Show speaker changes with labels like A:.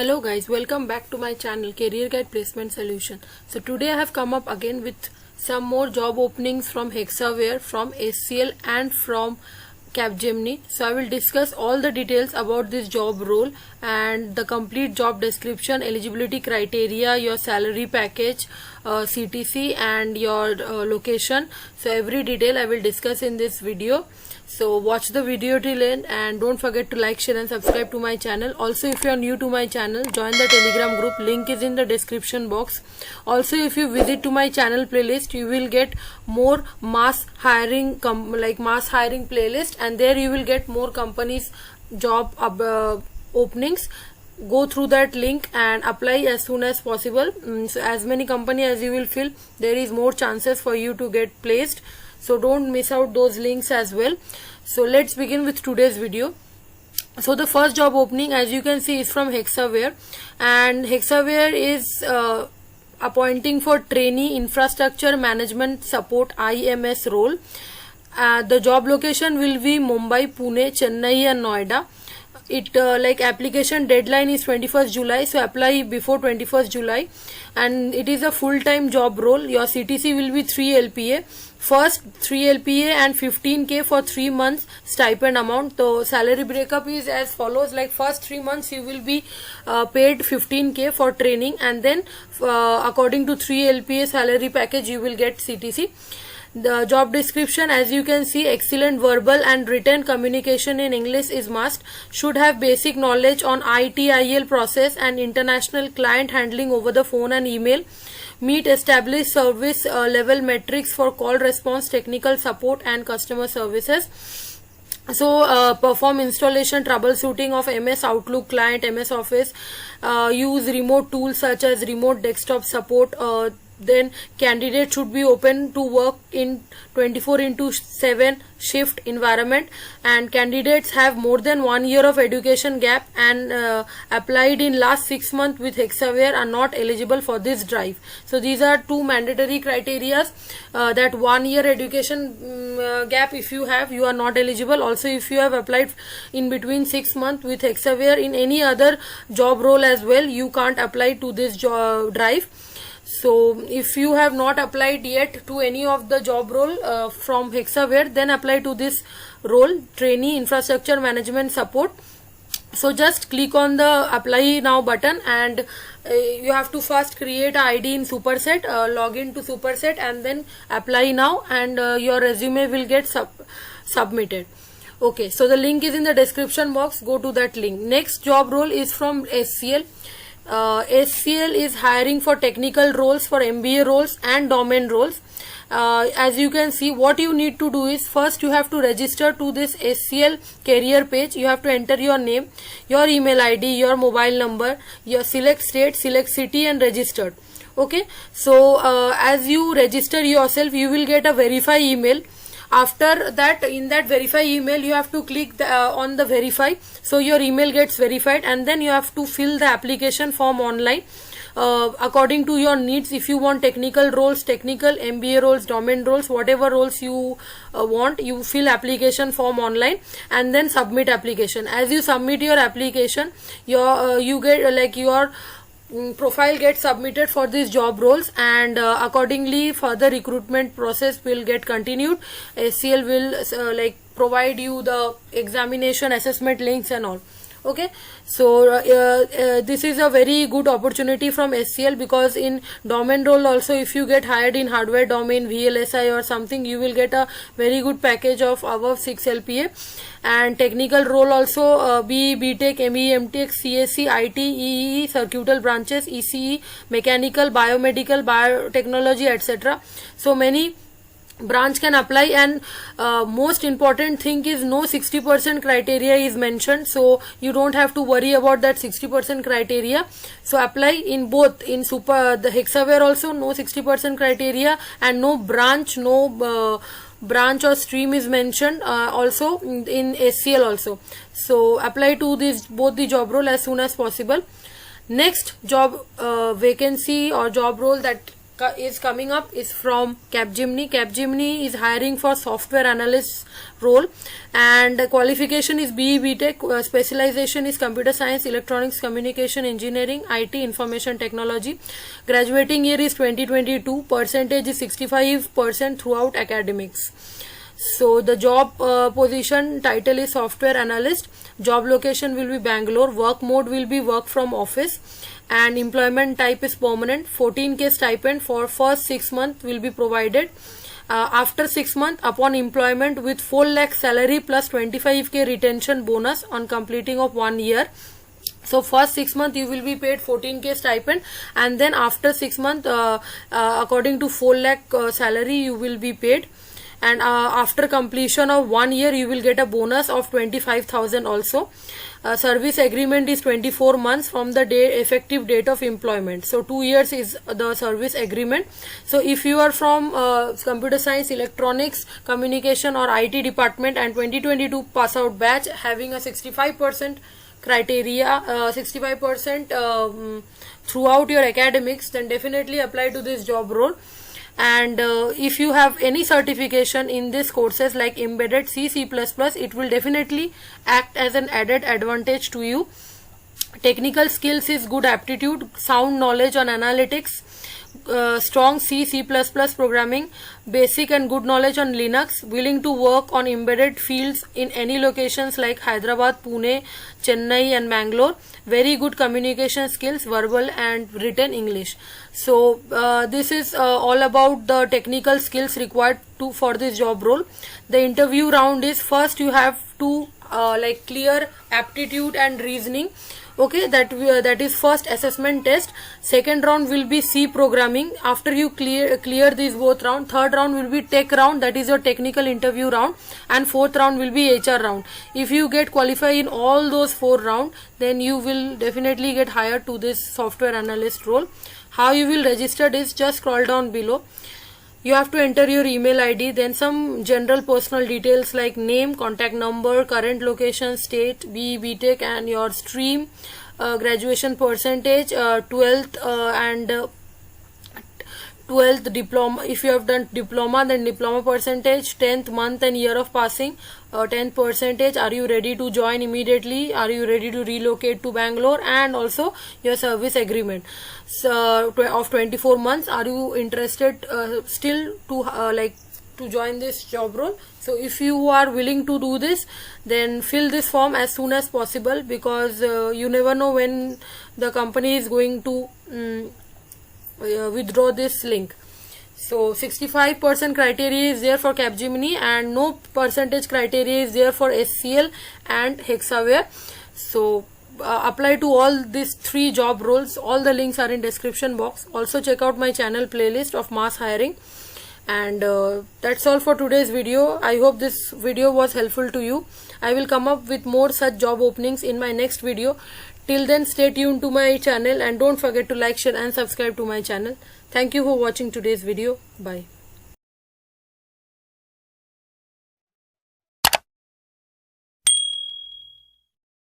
A: Hello guys, welcome back to my channel Career Guide Placement Solution. So today I have come up again with some more job openings from Hexaware, from SCL and from Capgemini. So I will discuss all the details about this job role and the complete job description, eligibility criteria, your salary package, CTC and your location. So every detail I will discuss in this video. So watch the video till end and don't forget to like, share and subscribe to my channel. Also, if you are new to my channel, join the Telegram group. Link is in the description box. Also, if you visit to my channel playlist, you will get more mass hiring playlist, and there you will get more companies job openings. Go through that link and apply as soon as possible. So as many company as you will fill, there is more chances for you to get placed. So don't miss out those links as well. So let's begin with today's video. So the first job opening, as you can see, is from Hexaware, and Hexaware is appointing for trainee infrastructure management support IMS role. The job location will be Mumbai, Pune, Chennai and Noida. Application deadline is 21st July, so apply before 21st July, and it is a full-time job role. Your CTC will be 3 LPA, first 3 LPA and 15k for 3 months stipend amount. So salary breakup is as follows: like first 3 months you will be paid 15k for training, and then according to 3 LPA salary package you will get CTC. The job description, as you can see, excellent verbal and written communication in English is must. Should have basic knowledge on ITIL process and international client handling over the phone and email. Meet established service level metrics for call response, technical support and customer services. So perform installation, troubleshooting of MS Outlook client, MS Office. Use remote tools such as remote desktop support. Then candidate should be open to work in 24/7 shift environment, and candidates have more than 1 year of education gap and applied in last 6 months with Hexaware are not eligible for this drive. So these are two mandatory criteria, that 1 year education gap if you have, you are not eligible. Also, if you have applied in between 6 months with Hexaware in any other job role as well, you can't apply to this drive. So if you have not applied yet to any of the job role from Hexaware, then apply to this role, trainee infrastructure management support. So just click on the apply now button, and you have to first create an ID in Superset, log in to Superset and then apply now, and your resume will get submitted. Okay, so the link is in the description box. Go to that link. Next job role is from SCL. SCL is hiring for technical roles, for MBA roles and domain roles. As you can see, what you need to do is, first you have to register to this SCL career page. You have to enter your name, your email ID, your mobile number, your select state, select city and registered. Okay, so as you register yourself, you will get a verify email. After that, in that verify email, you have to click on the verify, so your email gets verified, and then you have to fill the application form online according to your needs. If you want technical roles, technical, MBA roles, domain roles, whatever roles you want, you fill application form online and then submit application. As you submit your application, you get your profile gets submitted for these job roles, and accordingly further recruitment process will get continued. SCL will provide you the examination assessment links and all. Okay, so this is a very good opportunity from SCL, because in domain role also, if you get hired in hardware domain, VLSI or something, you will get a very good package of above 6 LPA. And technical role also, BE, BTech, ME, MTech, CSC, IT, EE, circuital branches, ECE, mechanical, biomedical, biotechnology, etc. So many branch can apply, and most important thing is no 60% criteria is mentioned, so you don't have to worry about that 60% criteria. So apply in both, in the Hexaware also no 60% criteria, and no branch branch or stream is mentioned also in SCL also. So apply to both the job role as soon as possible. Next job vacancy or job role that is coming up is from Capgemini. Capgemini is hiring for software analyst role, and qualification is BE BTech. Specialization is computer science, electronics, communication engineering, IT, information technology. Graduating year is 2022. Percentage is 65% throughout academics. So the job position title is software analyst. Job location will be Bangalore. Work mode will be work from office, and employment type is permanent. 14K stipend for first 6 months will be provided. After 6 months, upon employment with 4 lakh salary plus 25K retention bonus on completing of 1 year. So first 6 months you will be paid 14K stipend, and then after 6 months according to 4 lakh salary you will be paid, and after completion of 1 year you will get a bonus of 25,000 also. Service agreement is 24 months from the effective date of employment. So 2 years is the service agreement. So if you are from computer science, electronics, communication or IT department and 2022 pass out batch having a 65% criteria, 65% throughout your academics, then definitely apply to this job role. And if you have any certification in these courses like embedded C, C++, it will definitely act as an added advantage to you. Technical skills is good aptitude, sound knowledge on analytics, strong C, C++ programming, basic and good knowledge on Linux, willing to work on embedded fields in any locations like Hyderabad, Pune, Chennai and Bangalore, very good communication skills, verbal and written English. So this is all about the technical skills required for this job role. The interview round is, first you have to like clear aptitude and reasoning. Okay, that is first assessment test. Second round will be C programming. After you clear these both round, third round will be tech round, that is your technical interview round, and fourth round will be HR round. If you get qualified in all those 4 rounds, then you will definitely get hired to this software analyst role. How you will register is just scroll down below. You have to enter your email ID, then some general personal details like name, contact number, current location, state, BE BTech and your stream, graduation percentage, 12th and 12th diploma. If you have done diploma, then diploma percentage, 10th month and year of passing, 10th percentage. Are you ready to join immediately? Are you ready to relocate to Bangalore? And also your service agreement of 24 months. Are you interested still to to join this job role? So if you are willing to do this, then fill this form as soon as possible, because you never know when the company is going to withdraw this link. So 65% criteria is there for Capgemini, and no percentage criteria is there for SCL and Hexaware. So apply to all these 3 job roles. All the links are in description box. Also check out my channel playlist of mass hiring. And that's all for today's video. I hope this video was helpful to you. I will come up with more such job openings in my next video. Till then, stay tuned to my channel and don't forget to like, share and subscribe to my channel. Thank you for watching today's video. Bye.